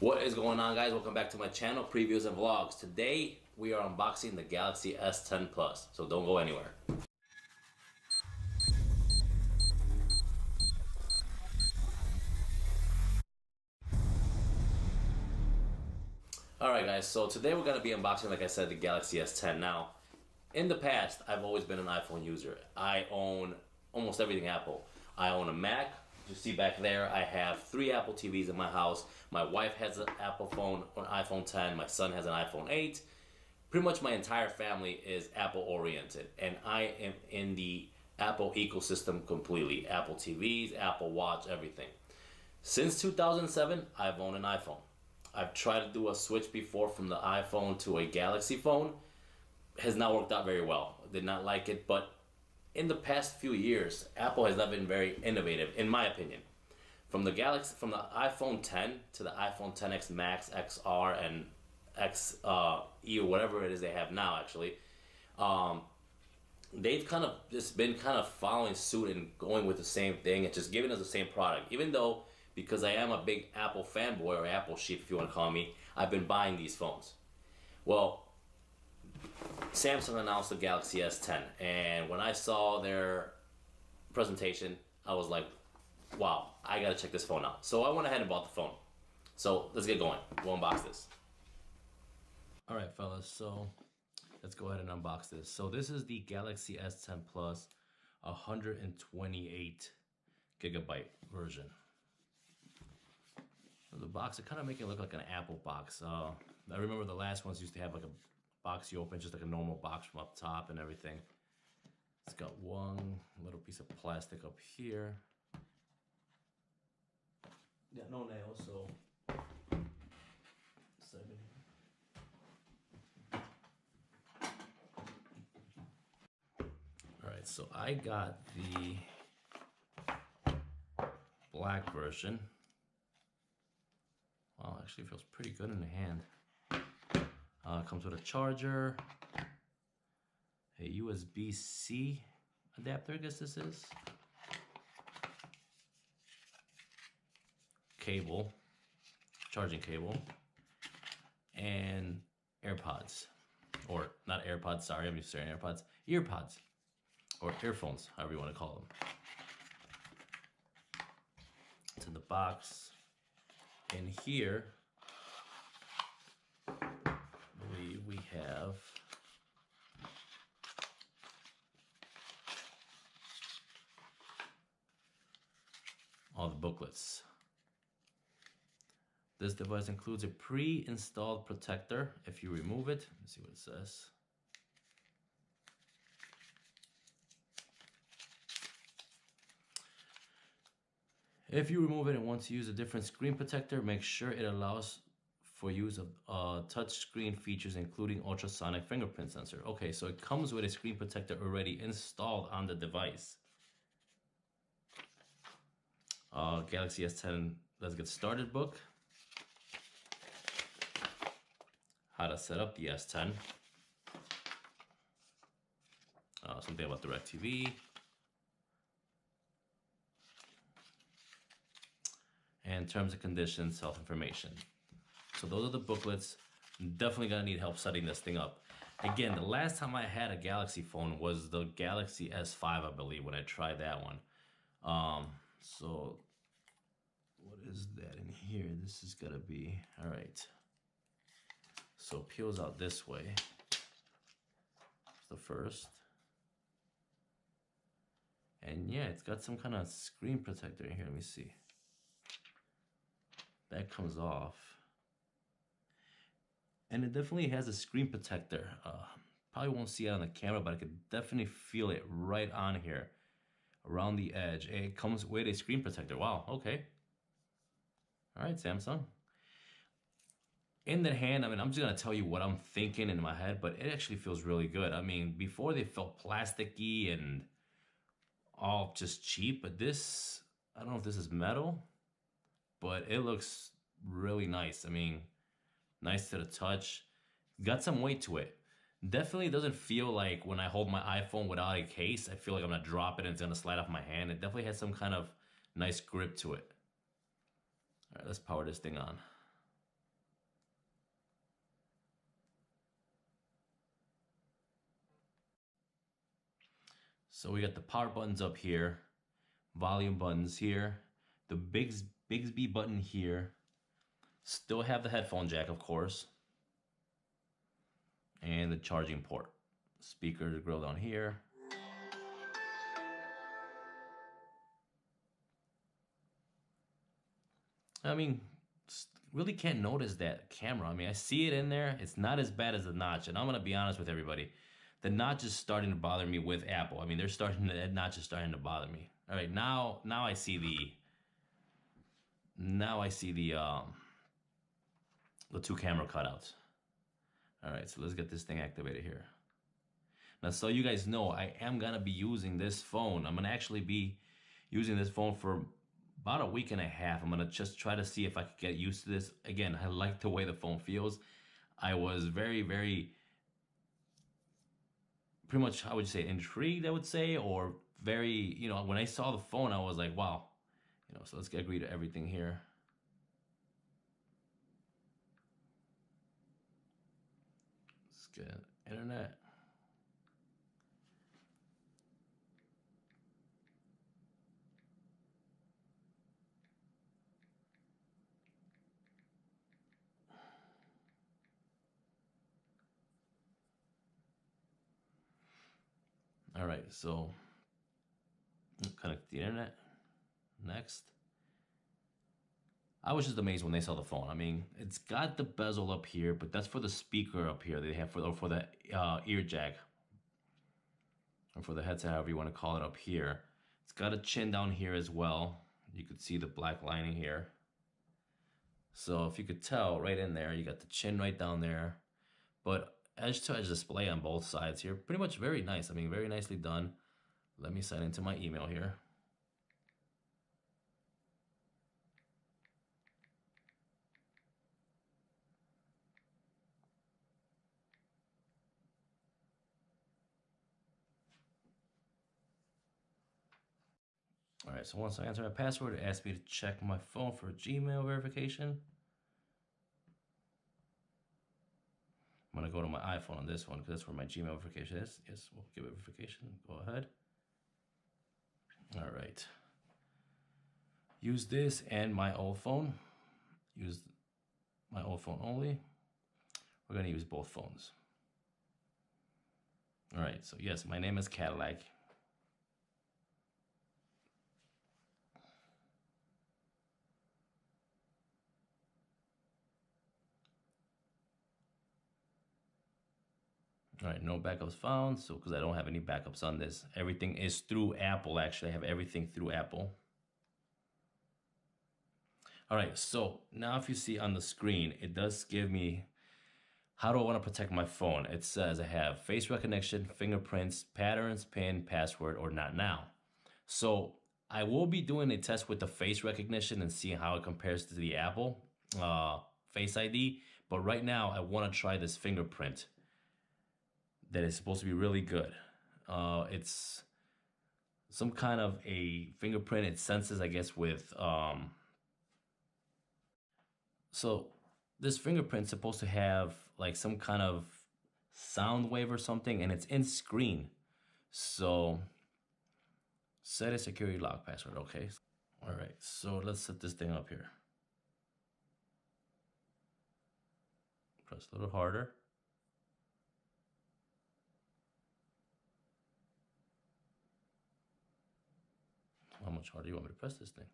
What is going on, guys? Welcome back to my channel, previews and vlogs. Today we are unboxing the Galaxy S10 Plus, so don't go anywhere. Alright guys, so today we're going to be unboxing, like I said, the Galaxy S10. Now, in the past, I've always been an iPhone user. I own almost everything Apple. I own a Mac. You see back there, I have 3 Apple TVs in my house. My wife has an Apple phone, an iPhone 10. My son has an iPhone 8. Pretty much my entire family is Apple oriented, and I am in the Apple ecosystem completely. Apple TVs, Apple Watch, everything. Since 2007, I've owned an iPhone. I've tried to do a switch before from the iPhone to a Galaxy phone. Has not worked out very well. Did not like it, but in the past few years, Apple has not been very innovative, in my opinion. From the iPhone 10 to the iPhone 10X Max, XR, and XE, or whatever it is they have now, actually, they've kind of just been kind of following suit and going with the same thing and just giving us the same product. Even though, because I am a big Apple fanboy, or Apple sheep if you want to call me, I've been buying these phones. Well, Samsung announced the Galaxy S10, and when I saw their presentation, I was like, wow, I gotta check this phone out. So I went ahead and bought the phone. So let's get going. We'll unbox this. All right, fellas, so let's go ahead and unbox this. So this is the Galaxy S10 Plus 128 gigabyte version. So the box, it kind of make it look like an Apple box. I remember the last ones used to have like a box you open, just like a normal box from up top and everything. It's got one little piece of plastic up here. Got no nails, so Alright, so I got the black version. Wow, actually feels pretty good in the hand. Comes with a charger, a USB-C adapter, I guess this is. Cable, charging cable, and AirPods. Or not AirPods, sorry, I'm used to saying AirPods. EarPods, or earphones, however you want to call them. It's in the box. In here, we have all the booklets. This device includes a pre-installed protector. If you remove it, let's see what it says. If you remove it and want to use a different screen protector, make sure it allows for use of touch screen features, including ultrasonic fingerprint sensor. Okay, so it comes with a screen protector already installed on the device. Galaxy S10 Let's Get Started book. How to set up the S10. Something about DirecTV. And terms and conditions, self-information. So those are the booklets. Definitely gonna need help setting this thing up. Again, the last time I had a Galaxy phone was the Galaxy S5, I believe, when I tried that one. So what is that in here? This is gonna be, all right. So it peels out this way. It's the first. And yeah, it's got some kind of screen protector in here. Let me see. That comes off. And it definitely has a screen protector. Probably won't see it on the camera, but I could definitely feel it right on here, around the edge. It comes with a screen protector. Wow, okay. All right, Samsung. In the hand, I mean, I'm just gonna tell you what I'm thinking in my head, but it actually feels really good. I mean, before they felt plasticky and all just cheap, but this, I don't know if this is metal, but it looks really nice. I mean, nice to the touch. Got some weight to it. Definitely doesn't feel like when I hold my iPhone without a case, I feel like I'm gonna drop it and it's gonna slide off my hand. It definitely has some kind of nice grip to it. All right, let's power this thing on. So we got the power buttons up here, volume buttons here, the Bixby button here. Still have the headphone jack, of course, and the charging port. Speaker grill down here. I mean, really can't notice that camera. I mean, I see it in there. It's not as bad as the notch, and I'm gonna be honest with everybody. The notch is starting to bother me with Apple. I mean, that notch is starting to bother me. All right, now I see the two camera cutouts. All right, so let's get this thing activated here. Now, so you guys know, I am gonna be using this phone. I'm gonna actually be using this phone for about a week and a half. I'm gonna just try to see if I could get used to this. Again, I like the way the phone feels. I was very, pretty much, how would you say, intrigued, I would say, or very, you know, when I saw the phone, I was like, wow. You know, so let's agree to everything here. Let's get internet. All right, so connect the internet. Next. I was just amazed when they saw the phone. I mean, it's got the bezel up here, but that's for the speaker up here. They have for the ear jack, or for the headset, however you want to call it, up here. It's got a chin down here as well. You could see the black lining here. So if you could tell, right in there, you got the chin right down there. But edge-to-edge display on both sides here. Pretty much very nice. I mean, very nicely done. Let me sign into my email here. All right, so once I enter my password, it asks me to check my phone for Gmail verification. I'm gonna go to my iPhone on this one because that's where my Gmail verification is. Yes, we'll give it verification. Go ahead. All right. Use this and my old phone. Use my old phone only. We're gonna use both phones. All right, so yes, my name is Cadillac. All right, no backups found, so because I don't have any backups on this. Everything is through Apple, actually. I have everything through Apple. All right, so now if you see on the screen, it does give me, how do I want to protect my phone? It says I have face recognition, fingerprints, patterns, PIN, password, or not now. So I will be doing a test with the face recognition and seeing how it compares to the Apple Face ID. But right now, I want to try this fingerprint that is supposed to be really good. It's some kind of a fingerprint. It senses, I guess, with... So this fingerprint's supposed to have like some kind of sound wave or something, and it's in screen. So set a security lock password, okay. All right, so let's set this thing up here. Press a little harder. How much harder do you want me to press this thing?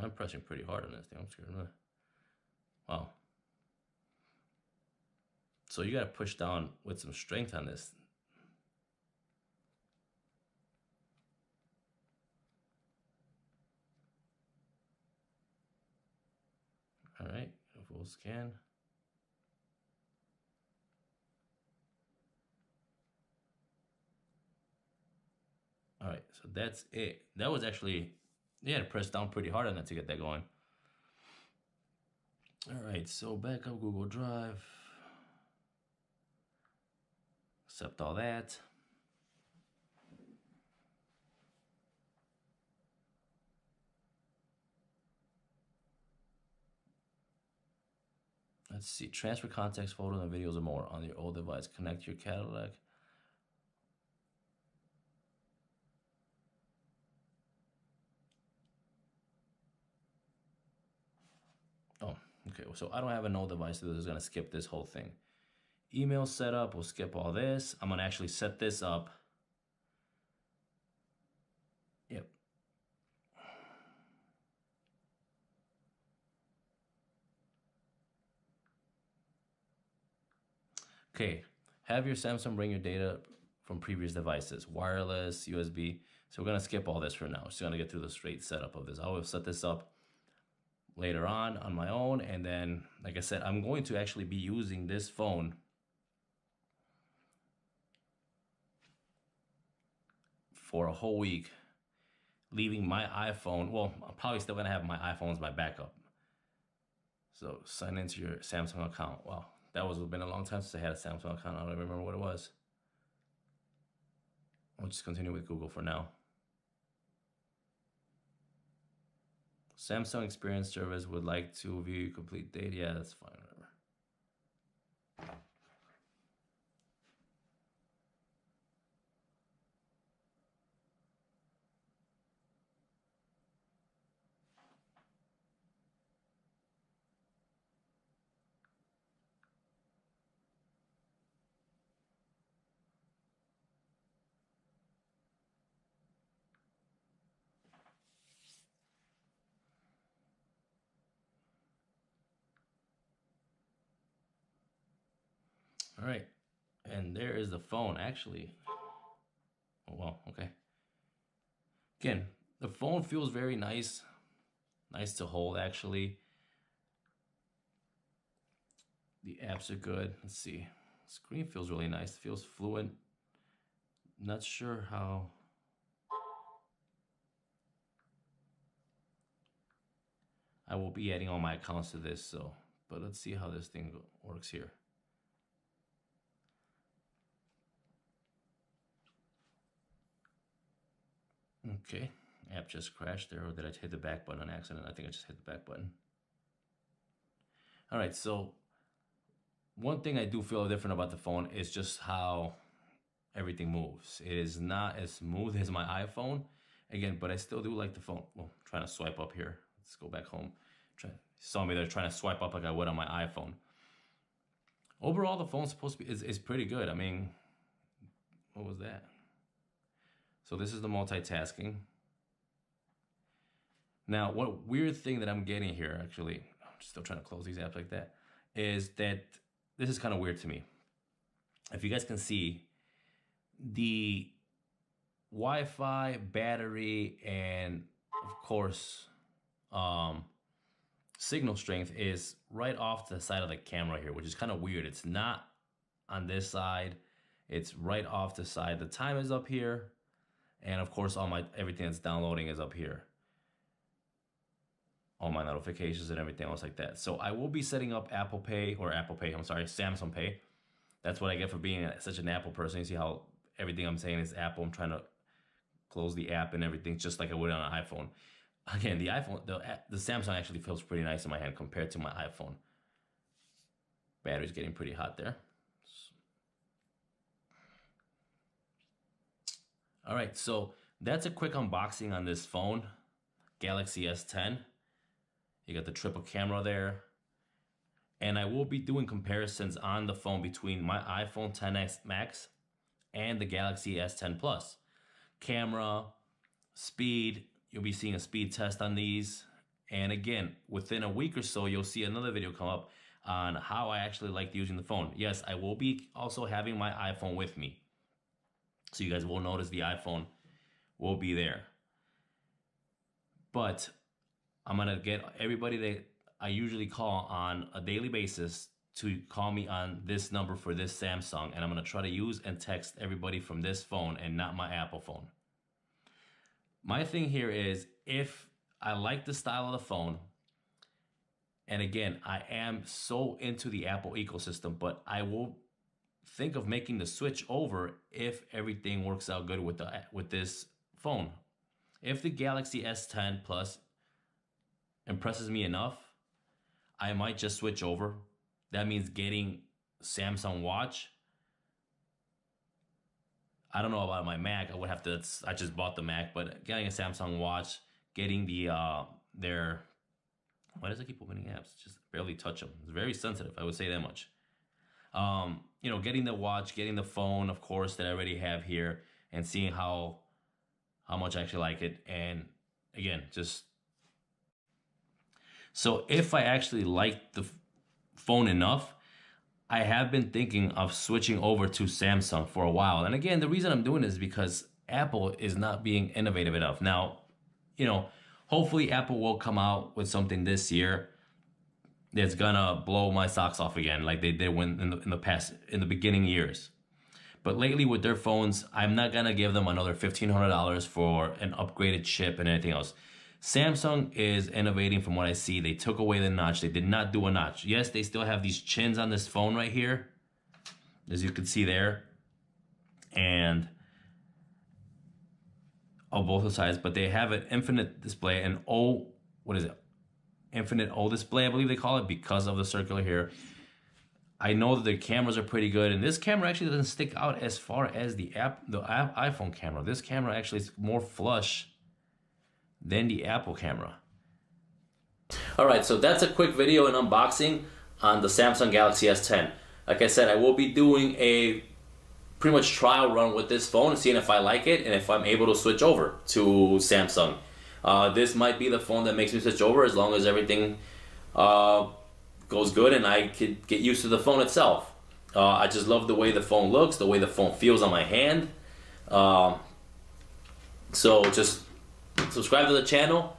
I'm pressing pretty hard on this thing. I'm scared of that. Wow. So you got to push down with some strength on this. All right, full scan. All right, so that's it. That was actually, you had to press down pretty hard on that to get that going. All right, so back up Google Drive. Accept all that. Let's see. Transfer contacts, photos, and videos or more on your old device. Connect your catalog. Oh, okay. So I don't have an old device, so this is going to skip this whole thing. Email setup, we'll skip all this. I'm going to actually set this up. Yep. Okay. Have your Samsung bring your data from previous devices, wireless, USB. So we're going to skip all this for now. Just going to get through the straight setup of this. I will set this up later on my own. And then, like I said, I'm going to actually be using this phone for a whole week, leaving my iPhone. Well, I'm probably still going to have my iPhone as my backup. So sign into your Samsung account. Wow, that was been a long time since I had a Samsung account. I don't even remember what it was. I'll just continue with Google for now. Samsung Experience Service would like to view your complete data. Yeah, that's fine, whatever. All right, and there is the phone, actually. Oh, well, okay. Again, the phone feels very nice. Nice to hold, actually. The apps are good. Let's see. Screen feels really nice. Feels fluent. Not sure how. I will be adding all my accounts to this, so. But let's see how this thing works here. Okay, app just crashed there, or did I hit the back button on accident? I think I just hit the back button. All right, so one thing I do feel different about the phone is just how everything moves. It is not as smooth as my iPhone, again, but I still do like the phone. Well, I'm trying to swipe up here. Let's go back home. Saw me there trying to swipe up like I would on my iPhone. Overall, the phone's supposed to be is pretty good. I mean, what was that? So this is the multitasking. Now, what weird thing that I'm getting here, actually, I'm still trying to close these apps like that, is that this is kind of weird to me. If you guys can see, the Wi-Fi, battery, and of course, signal strength is right off the side of the camera here, which is kind of weird. It's not on this side. It's right off the side. The time is up here. And of course, everything that's downloading is up here. All my notifications and everything else like that. So I will be setting up Samsung Pay. That's what I get for being such an Apple person. You see how everything I'm saying is Apple. I'm trying to close the app and everything just like I would on an iPhone. Again, the Samsung actually feels pretty nice in my hand compared to my iPhone. Battery's getting pretty hot there. All right, so that's a quick unboxing on this phone, Galaxy S10. You got the triple camera there. And I will be doing comparisons on the phone between my iPhone XS Max and the Galaxy S10 Plus. Camera, speed, you'll be seeing a speed test on these. And again, within a week or so, you'll see another video come up on how I actually like using the phone. Yes, I will be also having my iPhone with me. So you guys will notice the iPhone will be there. But I'm going to get everybody that I usually call on a daily basis to call me on this number for this Samsung. And I'm going to try to use and text everybody from this phone and not my Apple phone. My thing here is, if I like the style of the phone, and again, I am so into the Apple ecosystem, but I will think of making the switch over if everything works out good with this phone. If the Galaxy S10 Plus impresses me enough, I might just switch over that means getting Samsung Watch. I don't know about my Mac. I would have to. I just bought the Mac, but getting a Samsung Watch, getting the their. Why does it keep opening apps? Just barely touch them. It's very sensitive. I would say that much. You know, getting the watch, getting the phone, of course, that I already have here, and seeing how much I actually like it. And again, just so if I actually like the phone enough, I have been thinking of switching over to Samsung for a while. And again, the reason I'm doing this is because Apple is not being innovative enough. Now, you know, hopefully Apple will come out with something this year that's gonna blow my socks off again, like they did when in the beginning years. But lately with their phones, I'm not gonna give them another $1,500 for an upgraded chip and anything else. Samsung is innovating from what I see. They took away the notch. They did not do a notch. Yes, they still have these chins on this phone right here, as you can see there, and on both sides. But they have an infinite display, an infinite O display, I believe they call it, because of the circular here. I know that the cameras are pretty good, and this camera actually doesn't stick out as far as the iPhone camera. This camera actually is more flush than the Apple camera. Alright, so that's a quick video and unboxing on the Samsung Galaxy S10. Like I said, I will be doing a pretty much trial run with this phone, seeing if I like it and if I'm able to switch over to Samsung. This might be the phone that makes me switch over, as long as everything goes good and I could get used to the phone itself. I just love the way the phone looks, the way the phone feels on my hand. So just subscribe to the channel,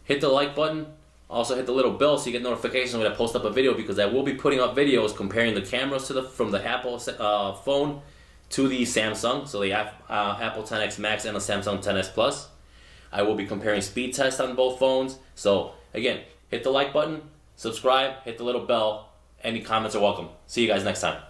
hit the like button, also hit the little bell so you get notifications when I post up a video, because I will be putting up videos comparing the cameras from the Apple phone to the Samsung, so the Apple XS Max and the Samsung XS Plus. I will be comparing speed tests on both phones. So again, hit the like button, subscribe, hit the little bell. Any comments are welcome. See you guys next time.